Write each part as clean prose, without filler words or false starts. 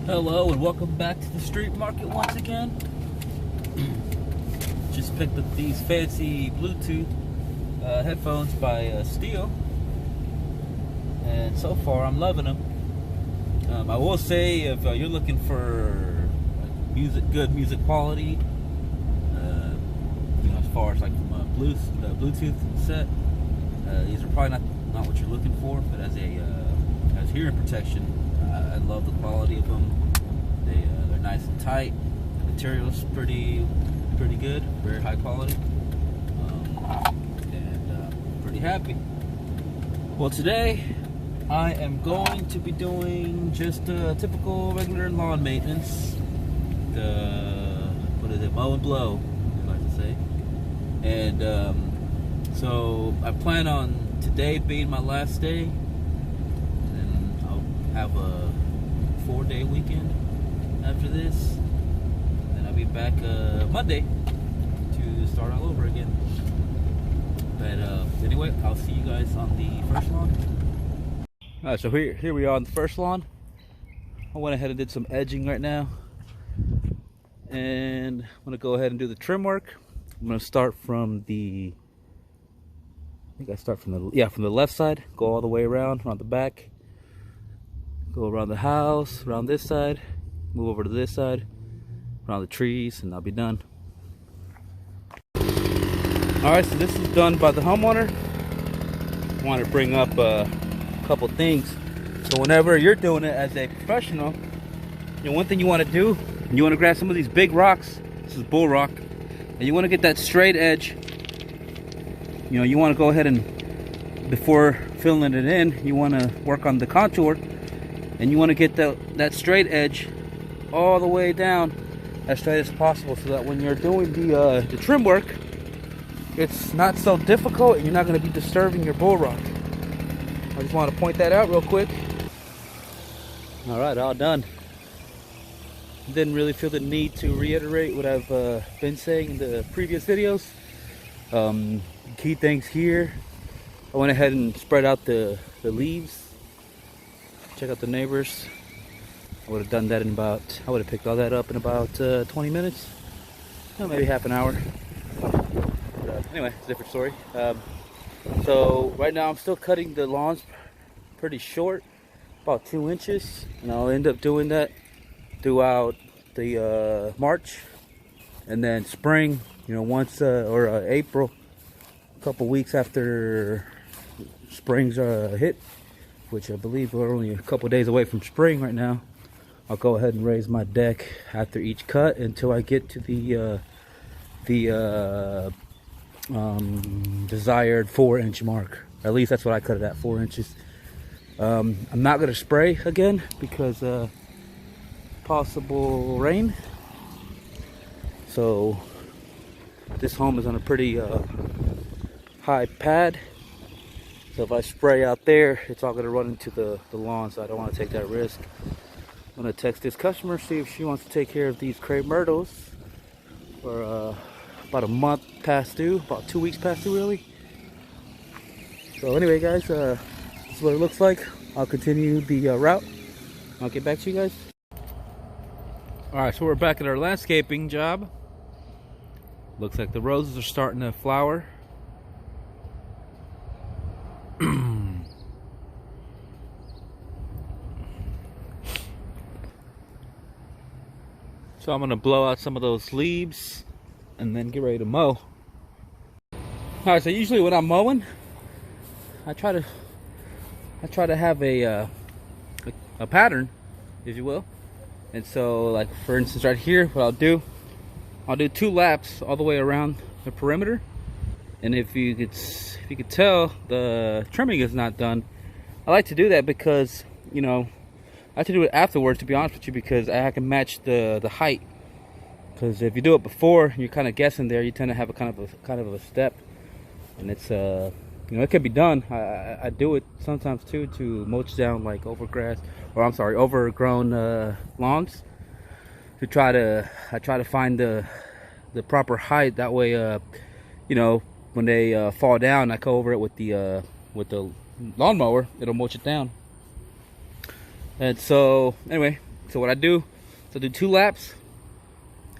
Hello and welcome back to the street market once again. Just picked up these fancy Bluetooth headphones by Stihl, and so far I'm loving them. I will say, if you're looking for good music quality, as far as like from a Bluetooth set, these are probably not what you're looking for. But as hearing protection, I love the quality of them. They're nice and tight. The material's pretty good, very high quality, and pretty happy. Well, today I am going to be doing just a typical regular lawn maintenance. What is it? Mow and blow, I like to say. And so I plan on today being my last day, and I'll have a 4-day weekend after this. Then I'll be back Monday to start all over again. But anyway, I'll see you guys on the first lawn. Alright, so here we are on the first lawn. I went ahead and did some edging right now, and I'm gonna go ahead and do the trim work. I'm gonna start from the, from the left side, go all the way around the back, go around the house, around this side, move over to this side, around the trees, and I'll be done. Alright, so this is done by the homeowner. I want to bring up a couple things. So whenever you're doing it as a professional, one thing you want to do, you want to grab some of these big rocks. This is bull rock, and you want to get that straight edge. You want to go ahead and, before filling it in, you want to work on the contour, and you want to get that straight edge all the way down as straight as possible, so that when you're doing the trim work, it's not so difficult and you're not going to be disturbing your bull rock. I just want to point that out real quick. Alright, all done. Didn't really feel the need to reiterate what I've been saying in the previous videos. Key things here, I went ahead and spread out the leaves. Check out the neighbors. I would have done that I would have picked all that up in about 20 minutes. Maybe half an hour. But, anyway, it's a different story. So right now I'm still cutting the lawns pretty short, about 2 inches, and I'll end up doing that throughout the March, and then spring, once or April, a couple weeks after spring's hit, which I believe we're only a couple days away from spring right now. I'll go ahead and raise my deck after each cut until I get to the desired 4-inch mark. At least that's what I cut it at, 4 inches. I'm not going to spray again because possible rain. So this home is on a pretty high pad. So if I spray out there, it's all going to run into the lawn, so I don't want to take that risk. I'm going to text this customer, see if she wants to take care of these crepe myrtles for about a month past due, about 2 weeks past due really. So anyway guys, this is what it looks like. I'll continue the route. I'll get back to you guys. Alright, so we're back at our landscaping job. Looks like the roses are starting to flower. So I'm gonna blow out some of those leaves and then get ready to mow. Alright, so usually when I'm mowing, I try to have a pattern, if you will. And so, like for instance, right here, what I'll do 2 laps all the way around the perimeter. And if you could tell, the trimming is not done. I like to do that because I like to do it afterwards, to be honest with you, because I can match the height. Because if you do it before, you're kind of guessing there. You tend to have a kind of a step, and it's it can be done. I do it sometimes too to mulch down like overgrown lawns. I try to find the proper height. That way, when they fall down, I go over it with the lawnmower. It'll mulch it down. And so anyway, So what I do is I do 2 laps,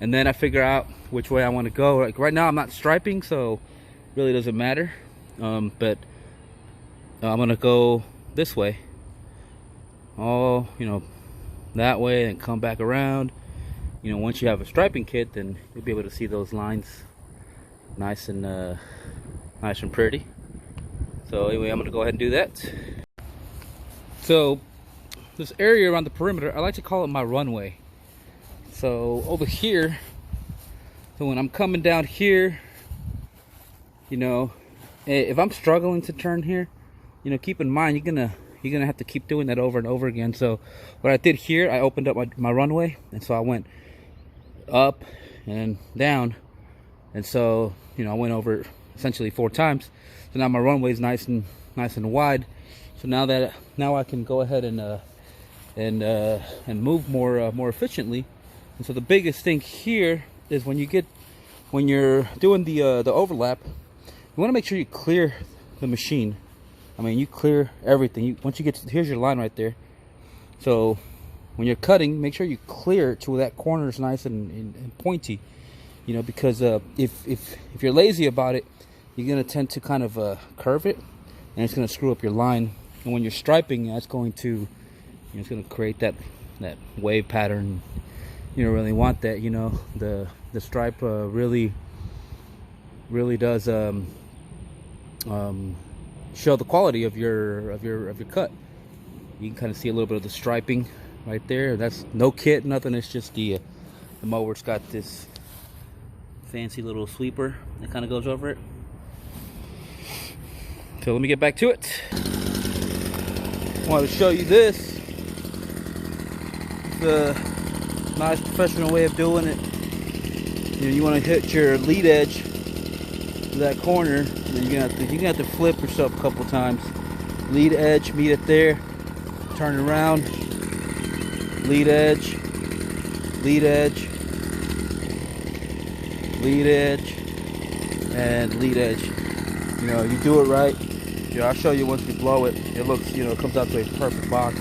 and then I figure out which way I want to go. Like right now I'm not striping, so really doesn't matter. But I'm gonna go this way, all that way, and come back around. Once you have a striping kit, then you'll be able to see those lines nice and pretty. So anyway, I'm gonna go ahead and do that. So this area around the perimeter, I like to call it my runway. So over here, so when I'm coming down here, if I'm struggling to turn here, keep in mind you're gonna have to keep doing that over and over again. So what I did here, I opened up my runway, and so I went up and down, and so I went over essentially 4 times. So now my runway is nice and wide. So now I can go ahead and move more efficiently. And so the biggest thing here is when you're doing the overlap, you want to make sure you clear the machine. I mean, you clear everything. Once you get here's your line right there. So when you're cutting, make sure you clear it to where that corner is nice and pointy. Because if you're lazy about it, you're gonna tend to kind of curve it, and it's gonna screw up your line. And when you're striping, that's going to it's gonna create that wave pattern. You don't really want that. The stripe really does show the quality of your cut. You can kind of see a little bit of the striping right there. That's no kit, nothing. It's just the mower's got this fancy little sweeper that kind of goes over it. So let me get back to it. I wanted to show you this. The nice professional way of doing it. You want to hit your lead edge to that corner, and you're gonna have to flip yourself a couple times. Lead edge, meet it there, turn it around, lead edge, lead edge, lead edge, and lead edge. You do it right. I'll show you once you blow it. It looks, it comes out to a perfect box.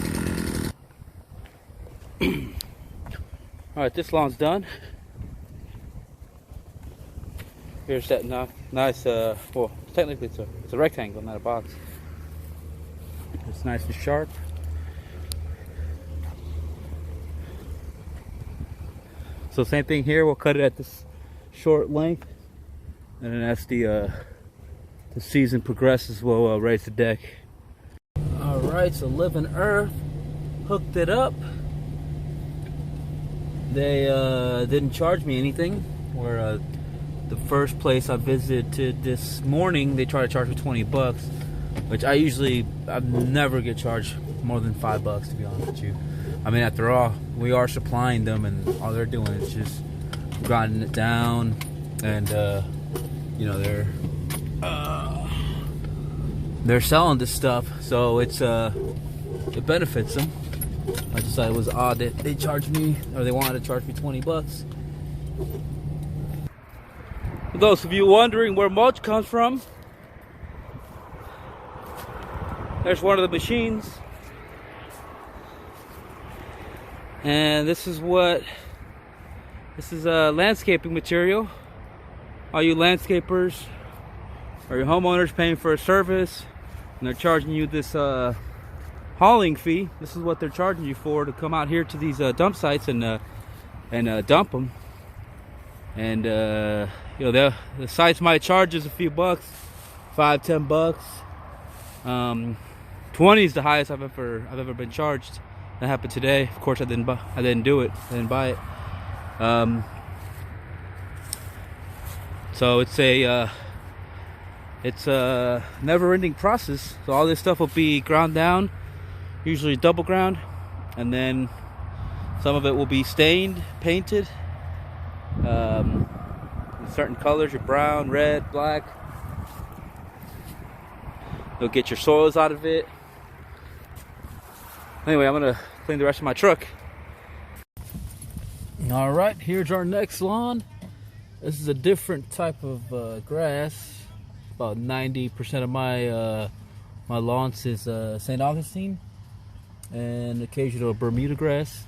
All right, this lawn's done. Here's that nice, well, technically it's a rectangle, not a box. It's nice and sharp. So same thing here, we'll cut it at this short length, and then as the season progresses, we'll raise the deck. All right, so Living Earth hooked it up. They didn't charge me anything. Where the first place I visited this morning, they tried to charge me 20 bucks, which I never get charged more than $5, to be honest with you. I mean, after all, we are supplying them, and all they're doing is just grinding it down, and they're selling this stuff, so it benefits them. I just thought it was odd that they charged me, or they wanted to charge me 20 bucks. For those of you wondering where mulch comes from, there's one of the machines. And this is landscaping material. All you landscapers or your homeowners paying for a service, and they're charging you this hauling fee. This is what they're charging you for, to come out here to these dump sites and dump them. And the sites might charge us a few bucks, $5, $10. 20 is the highest I've ever been charged. That happened today. Of course, I didn't do it. I didn't buy it. So it's a never-ending process. So all this stuff will be ground down, usually double ground, and then some of it will be stained, painted, in certain colors: your brown, red, black. You'll get your soils out of it. Anyway, I'm gonna clean the rest of my truck. All right, here's our next lawn. This is a different type of grass. About 90% of my lawns is St. Augustine and occasional Bermuda grass.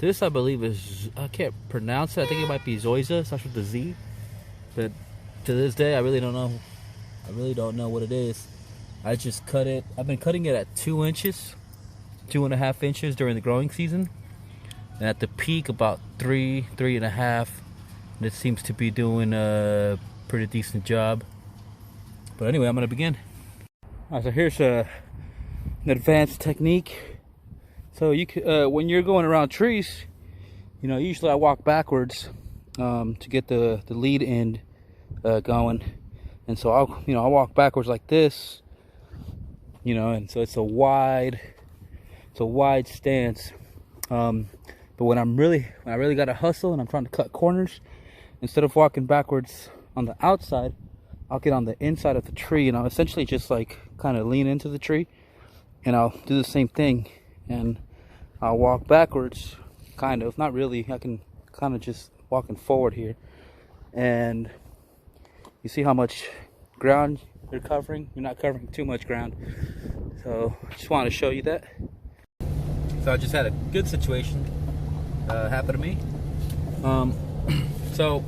This, I believe, is, I can't pronounce it. I think it might be Zoysia. Starts with the Z. But to this day, I really don't know. I really don't know what it is. I just cut it. I've been cutting it at 2 inches, 2.5 inches during the growing season. And at the peak, about 3.5. And it seems to be doing a pretty decent job. But anyway, I'm going to begin. Alright, so here's an advanced technique. So you can, when you're going around trees, you know, usually I walk backwards to get the lead end going, and so I'll walk backwards like this, you know, and so it's a wide stance. But when I really got to hustle and I'm trying to cut corners, instead of walking backwards on the outside, I'll get on the inside of the tree, and I'll essentially just like kind of lean into the tree, and I'll do the same thing, and I'll walk backwards, kind of, not really, I can kind of just walking forward here, and you see how much ground you're covering. You're not covering too much ground, so I just wanted to show you that. So I just had a good situation happen to me. So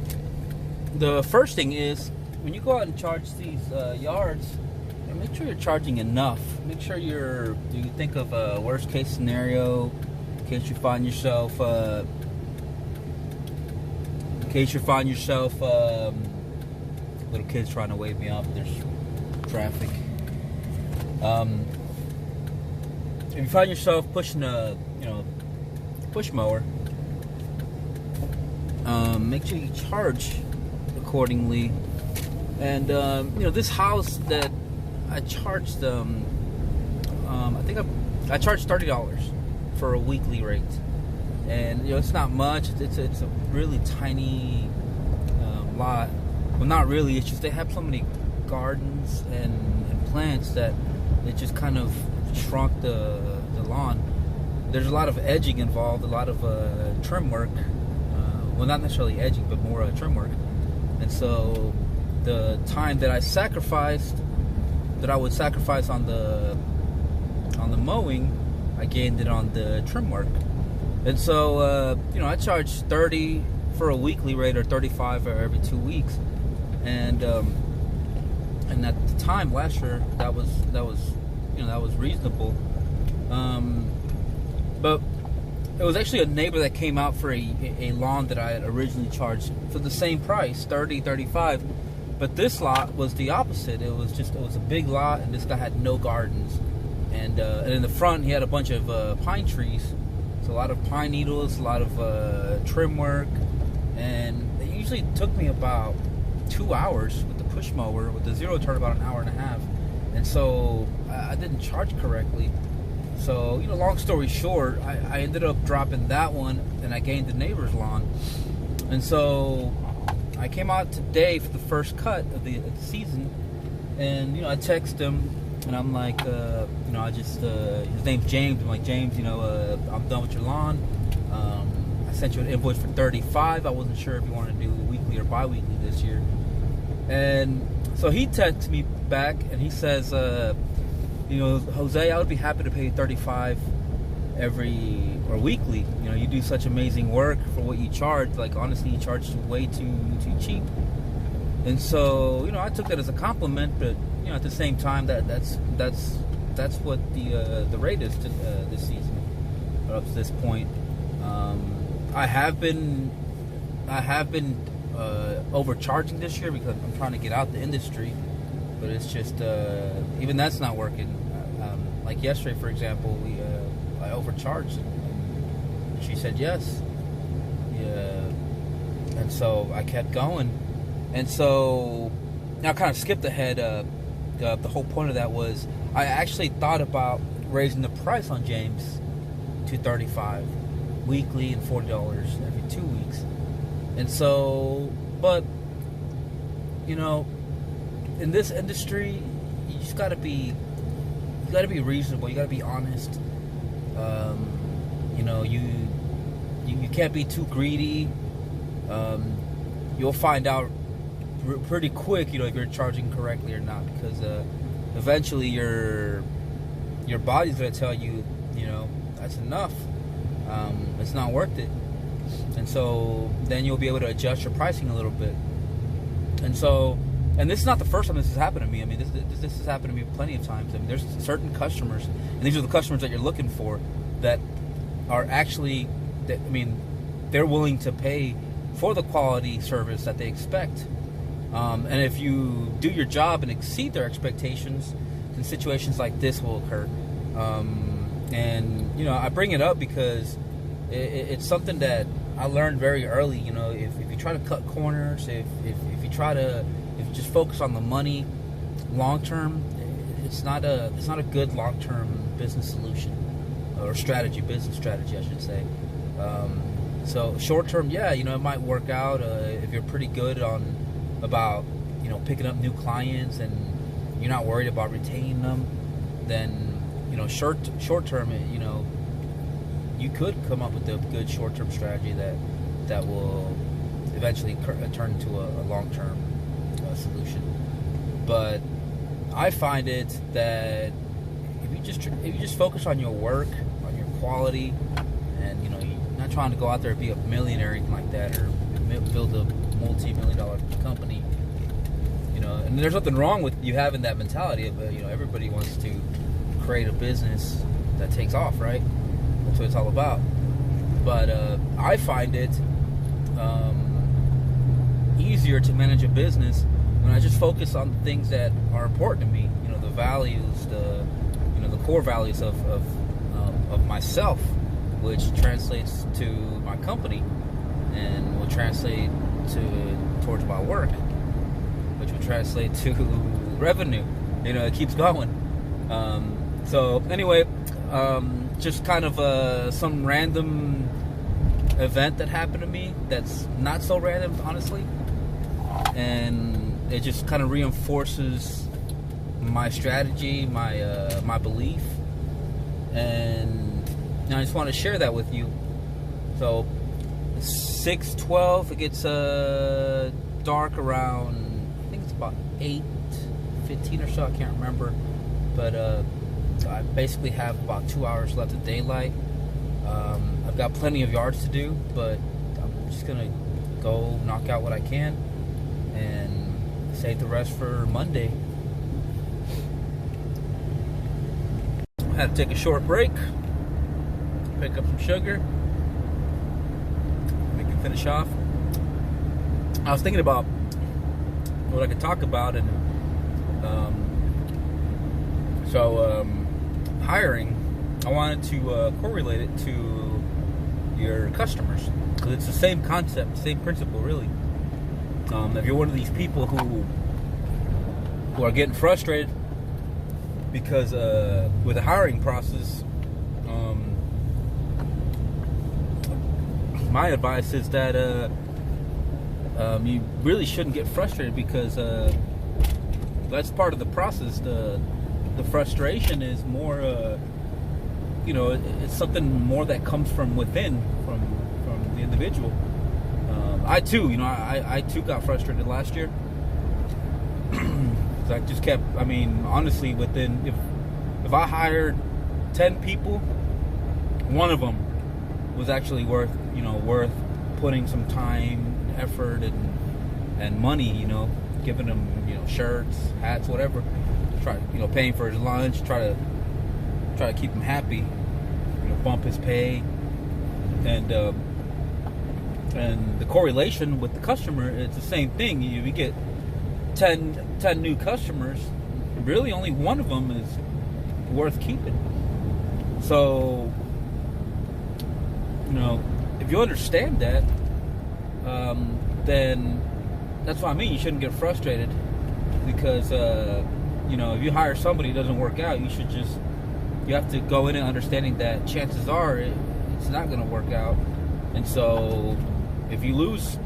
the first thing is, when you go out and charge these yards, make sure you're charging enough. Make sure you think of a worst case scenario in case you find yourself little kids trying to wave me off. There's traffic. If you find yourself pushing a push mower, make sure you charge accordingly. And this house that I charged them, I think I charged $30 for a weekly rate, and it's not much. It's a really tiny lot. Well, not really. It's just they have so many gardens and plants that it just kind of shrunk the lawn. There's a lot of edging involved, a lot of trim work. Well, not necessarily edging, but more trim work. And so the time that I would sacrifice on the mowing, I gained it on the trim work. And so I charge $30 for a weekly rate, or $35 every 2 weeks. And at the time last year, that was reasonable. But it was actually a neighbor that came out for a lawn that I had originally charged for the same price, $35. But this lot was the opposite. It was a big lot, and this guy had no gardens. And in the front, he had a bunch of pine trees. So a lot of pine needles, a lot of trim work. And it usually took me about 2 hours with the push mower. With the zero turn, about an hour and a half. And so I didn't charge correctly. So, long story short, I ended up dropping that one, and I gained the neighbor's lawn. And so I came out today for the first cut of the season, and I text him, and I'm like, his name's James. I'm like, James, I'm done with your lawn. I sent you an invoice for $35. I wasn't sure if you wanted to do weekly or bi-weekly this year. And so he texts me back, and he says, Jose, I would be happy to pay you $35 weekly. You do such amazing work for what you charge. Like, honestly, you charge way too cheap. And so, I took that as a compliment, but at the same time, that's what the rate is this season, up to this point. I have been overcharging this year because I'm trying to get out the industry, but it's just even that's not working. Like yesterday, for example, I overcharged, and she said yes. Yeah, and so I kept going, and so now I kind of skipped ahead. The whole point of that was I actually thought about raising the price on James to $35 weekly and $40 every 2 weeks. And so, but in this industry, you just gotta be reasonable. You gotta be honest. You can't be too greedy. You'll find out pretty quick, if you're charging correctly or not, because eventually your body's gonna tell you, that's enough. it's not worth it. And so then you'll be able to adjust your pricing a little bit. And so, and this is not the first time this has happened to me. I mean, this has happened to me plenty of times. I mean, there's certain customers, and these are the customers that you're looking for, that are actually, I mean, they're willing to pay for the quality service that they expect. And if you do your job and exceed their expectations, then situations like this will occur. And, you know, I bring it up because it's something that I learned very early. You know, if you try to cut corners, if you just focus on the money long term, it's not a good long term business solution or business strategy, I should say. So short term, yeah, you know, it might work out if you're pretty good about you know, picking up new clients and you're not worried about retaining them. Then, you know, short term, you know, you could come up with a good short term strategy that will eventually turn into a long term solution. But I find it that if you just focus on your work, on your quality, and, you know, you're not trying to go out there and be a millionaire or anything like that, or build a multi-million-dollar company, you know. And there's nothing wrong with you having that mentality of, you know, everybody wants to create a business that takes off, right? That's what it's all about. But I find it easier to manage a business when I just focus on the things that are important to me. You know, the values, the core values of myself, which translates to my company, and will translate towards my work, which will translate to revenue. You know, it keeps going. So anyway, just kind of some random event that happened to me that's not so random, honestly, and it just kind of reinforces my strategy, my belief, and I just want to share that with you. So 6:12, it gets dark around, I think it's about 8:15 or so, I can't remember, but I basically have about 2 hours left of daylight. I've got plenty of yards to do, but I'm just gonna go knock out what I can and save the rest for Monday. I had to take a short break, pick up some sugar, we can finish off. I was thinking about what I could talk about, and hiring, I wanted to correlate it to your customers, because it's the same concept, same principle, really. If you're one of these people who are getting frustrated because with the hiring process, my advice is that you really shouldn't get frustrated, because that's part of the process. The frustration is more, you know, it's something more that comes from within, from the individual. I too, you know, I too got frustrated last year. I just kept, I mean, honestly, if I hired 10 people, one of them was actually worth putting some time, effort, and money, you know, giving them, you know, shirts, hats, whatever, paying for his lunch, try to keep him happy, you know, bump his pay, and the correlation with the customer, it's the same thing. You get 10 new customers, really only one of them is worth keeping. So, you know, if you understand that, then that's what I mean. You shouldn't get frustrated, because you know, if you hire somebody who doesn't work out, you have to go in and understanding that chances are it's not going to work out. And so if you lose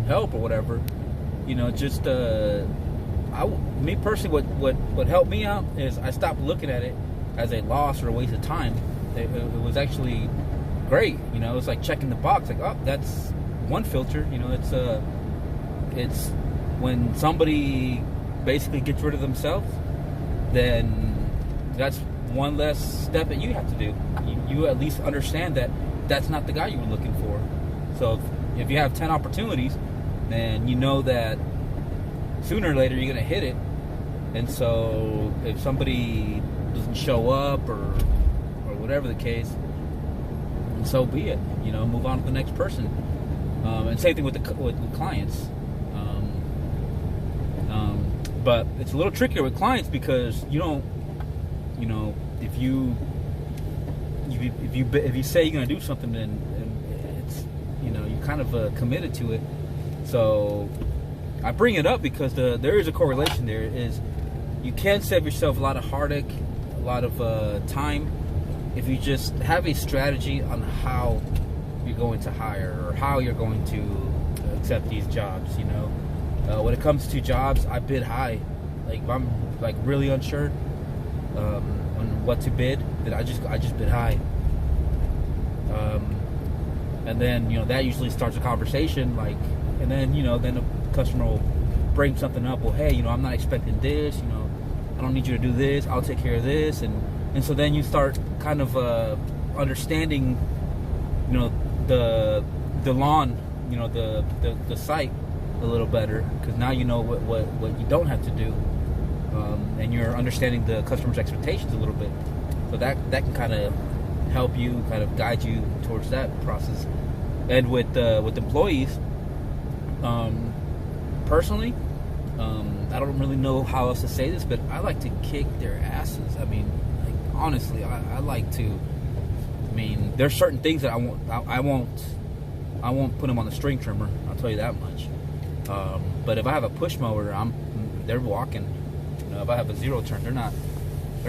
help or whatever, you know, just me personally, what helped me out is I stopped looking at it as a loss or a waste of time. It was actually great. You know, it's like checking the box, like, oh, that's one filter. You know, it's when somebody basically gets rid of themselves, then that's one less step that you have to do. You at least understand that that's not the guy you were looking for. So if you have 10 opportunities, then you know that sooner or later you're going to hit it. And so if somebody doesn't show up or whatever the case, and so be it. You know, move on to the next person. And same thing with clients. But it's a little trickier with clients because you don't, you know, if you say you're gonna do something, then it's, you know, you're kind of committed to it. So I bring it up because there is a correlation. There is, you can save yourself a lot of heartache, a lot of time, if you just have a strategy on how you're going to hire or how you're going to accept these jobs. You know, when it comes to jobs, I bid high. Like if I'm like really unsure on what to bid, then I just bid high. And then, you know, that usually starts a conversation. Like, and then, you know, then the customer will bring something up. Well, hey, you know, I'm not expecting this. You know, I don't need you to do this. I'll take care of this. And so then you start kind of understanding, you know, the lawn, you know, the site a little better, because now you know what you don't have to do, and you're understanding the customer's expectations a little bit. So that can kind of help you, kind of guide you towards that process. And with employees, personally, I don't really know how else to say this, but I like to kick their asses. I mean, like, honestly, I like to. I mean, there's certain things that I won't put them on the string trimmer. I'll tell you that much. But if I have a push mower, they're walking. You know, if I have a zero turn, they're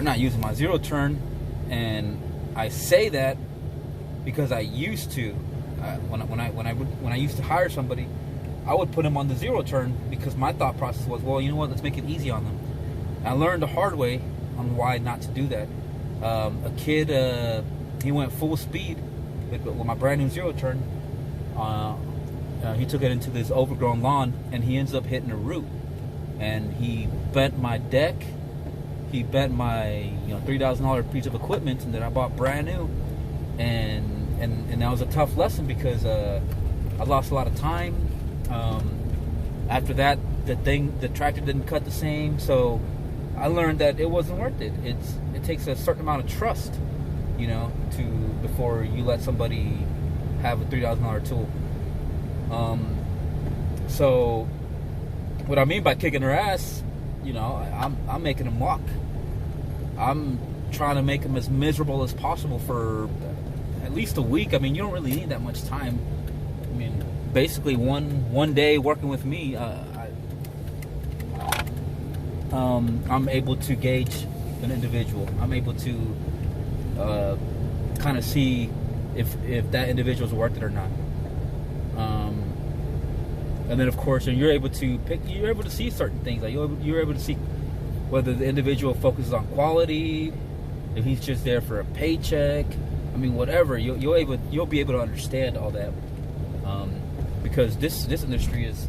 not using my zero turn. And I say that because I used to, when I used to hire somebody, I would put them on the zero turn because my thought process was, well, you know what, let's make it easy on them. And I learned the hard way on why not to do that. A kid, he went full speed with my brand new zero turn. He took it into this overgrown lawn, and he ends up hitting a root, and he bent my deck. He bent my $3,000 piece of equipment that I bought brand new, and that was a tough lesson because I lost a lot of time. After that, the tractor didn't cut the same, so I learned that it wasn't worth it. It takes a certain amount of trust, you know, before you let somebody have a $3,000 tool. So what I mean by kicking their ass, you know, I'm making them walk. I'm trying to make them as miserable as possible for at least a week. I mean, you don't really need that much time. I mean, basically one day working with me, I'm able to gauge an individual. I'm able to kind of see if that individual's worth it or not. And then, of course, you're able to see certain things. Like you're able to see whether the individual focuses on quality, if he's just there for a paycheck. I mean, whatever. You'll be able to understand all that, because this industry it's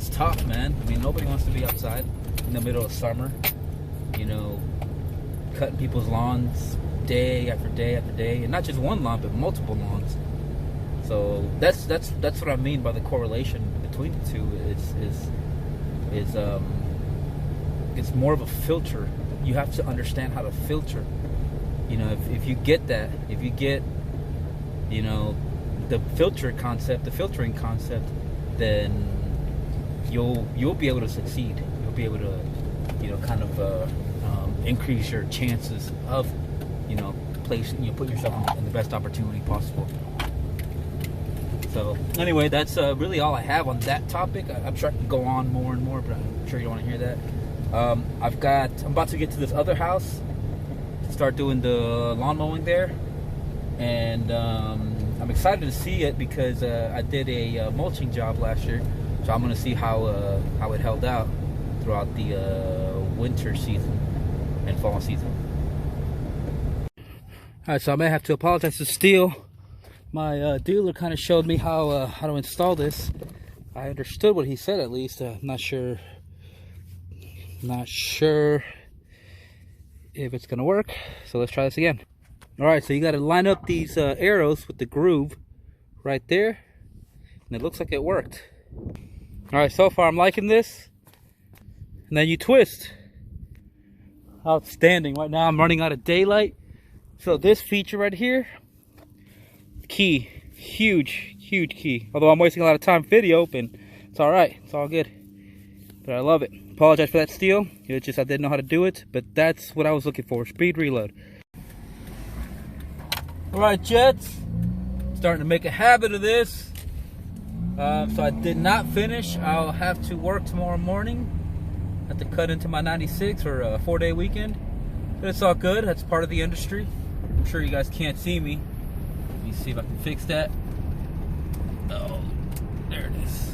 tough, man. I mean, nobody wants to be outside in the middle of summer, you know, cutting people's lawns day after day after day, and not just one lawn, but multiple lawns. So that's what I mean by the correlation between the two. It's more of a filter. You have to understand how to filter. You know, if you get that, if you get, you know, the filtering concept, then you'll be able to succeed. You'll be able to, you know, kind of increase your chances of, you know, put yourself in the best opportunity possible. So anyway, that's really all I have on that topic. I'm sure I can go on more and more, but I'm sure you don't want to hear that. I'm about to get to this other house to start doing the lawn mowing there, and I'm excited to see it because I did a mulching job last year, so I'm going to see how it held out throughout the winter season and fall season. All right, so I may have to apologize to Stihl. My dealer kind of showed me how to install this. I understood what he said, at least. Not sure if it's gonna work. So let's try this again. All right, so you got to line up these arrows with the groove right there, and it looks like it worked. All right, so far I'm liking this. And then you twist. Outstanding. Right now I'm running out of daylight, so this feature right here, key, huge key. Although I'm wasting a lot of time video, but it's all right, it's all good. But I love it. Apologize for that Stihl. It's just I didn't know how to do it, but that's what I was looking for. Speed reload. All right, Jets. Starting to make a habit of this. So I did not finish. I'll have to work tomorrow morning. Have to cut into my 96 for a 4-day weekend. But it's all good. That's part of the industry. I'm sure you guys can't see me. Let me see if I can fix that. Oh, there it is.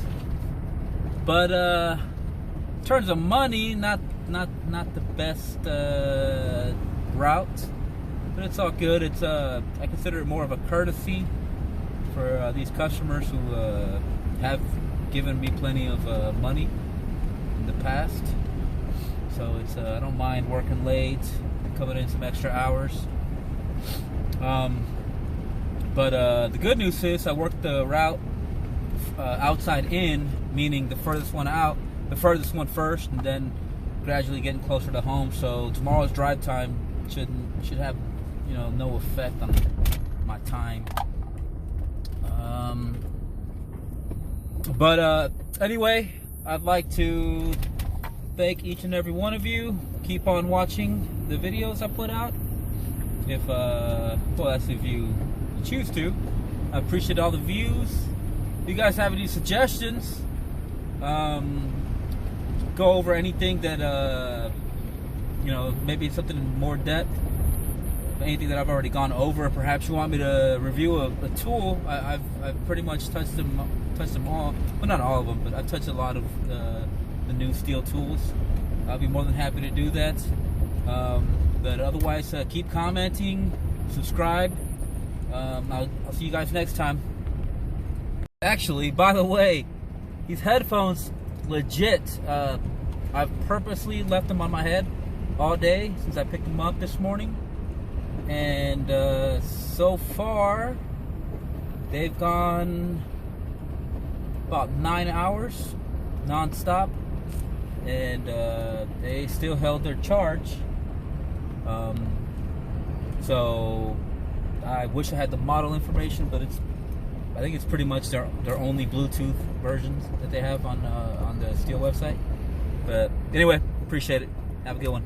But in terms of money, not the best route. But it's all good. It's I consider it more of a courtesy for these customers who have given me plenty of money in the past. So it's I don't mind working late, coming in some extra hours. But the good news is I worked the route outside in, meaning the furthest one out, the furthest one first, and then gradually getting closer to home. So tomorrow's drive time should have, you know, no effect on my time. But anyway, I'd like to thank each and every one of you. Keep on watching the videos I put out. If well, that's if you choose to. I appreciate all the views. If you guys have any suggestions, go over anything that you know, maybe something in more depth, anything that I've already gone over. Perhaps you want me to review a tool. I've pretty much touched them all. Well, not all of them, but I've touched a lot of the new Stihl tools. I'll be more than happy to do that. But otherwise, keep commenting, subscribe. I'll see you guys next time. Actually, by the way, these headphones, legit. I've purposely left them on my head all day since I picked them up this morning. And so far, they've gone about 9 hours non-stop, and they still held their charge. So I wish I had the model information, but I think it's pretty much their only Bluetooth versions that they have on the Stihl website. But anyway, appreciate it. Have a good one.